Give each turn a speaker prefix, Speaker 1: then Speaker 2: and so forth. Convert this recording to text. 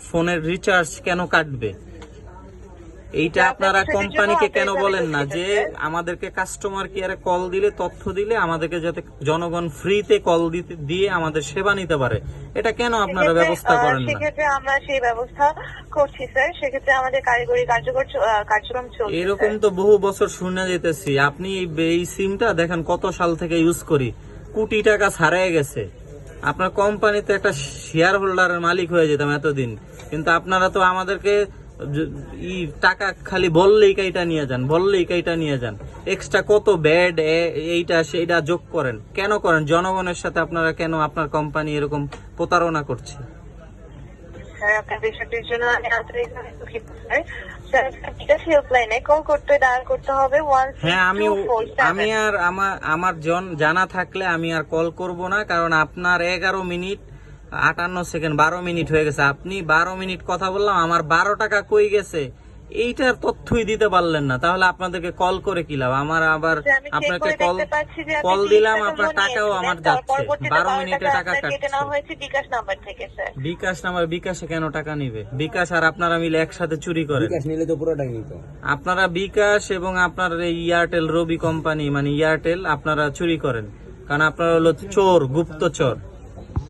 Speaker 1: ফোনের রিচার্জ কেন কাটবে? এইটা আপনারা কোম্পানিকে কেন বলেন না যে আমাদেরকে কাস্টমার কেয়ারে কল দিলে, তথ্য দিলে আমাদেরকে যাতে জনগণ ফ্রিতে কল দিয়ে আমাদের সেবা নিতে পারে, এটা কেন আপনারা ব্যবস্থা করেন না?
Speaker 2: সেক্ষেত্রে আমরা সেই ব্যবস্থা করছি স্যার। সেক্ষেত্রে আমাদের কারিগরি কার্যক্রম চলছে।
Speaker 1: এরকম তো বহু বছর শুনে যেতেছি। আপনি এই সিমটা দেখেন কত সাল থেকে ইউজ করি, কোটি টাকা ছাড়াই গেছে। আপনার কোম্পানিতে একটা শেয়ার হোল্ডারের মালিক হয়ে যেতাম এতদিন, কিন্তু আপনারা তো আমাদেরকে টাকা খালি বললেই কাইটা নিয়ে যান, বললেই কাইটা নিয়ে যান। এক্সট্রা কত ব্যাড এইটা সেইটা যোগ করেন, কেন করেন? জনগণের সাথে আপনারা কেন, আপনার কোম্পানি এরকম প্রতারণা করছে?
Speaker 2: স্যার, আপনার বিষয়টির জন্য আমি আন্তরিকভাবে দুঃখিত স্যার। স্যার, বিকাশ হেল্পলাইনে কল করতে ডায়াল করতে হবে 1624।
Speaker 1: হ্যাঁ, আমি আর আমার জানা থাকলে আমি আর কল করব না, কারণ আপনার 11 মিনিট 58 সেকেন্ড 12 মিনিট হয়ে গেছে। আপনি 12 মিনিট কথা বললাম, আমার 12 টাকা কই গেছে এইটার তথ্যই দিতে পারলেন না, তাহলে আপনাদেরকে কল করে কি লাভ? আমার আবার আপনাকে কল দিলাম, আপনার টাকাও আমার যাচ্ছে, 12 মিনিটে টাকা কাটছে।
Speaker 2: বিকাশ নাম্বার থেকে স্যার।
Speaker 1: বিকাশ নাম্বার, বিকাশে কেন টাকা নিবে? বিকাশ আর আপনারা মিলে একসাথে চুরি করেন।
Speaker 3: বিকাশ নিলে তো পুরোটাই নিত।
Speaker 1: আপনারা বিকাশ এবং আপনার এই এয়ারটেল রবি কোম্পানি, মানে এয়ারটেল, আপনারা চুরি করেন, কারণ আপনারা হলো চোর, গুপ্তচর।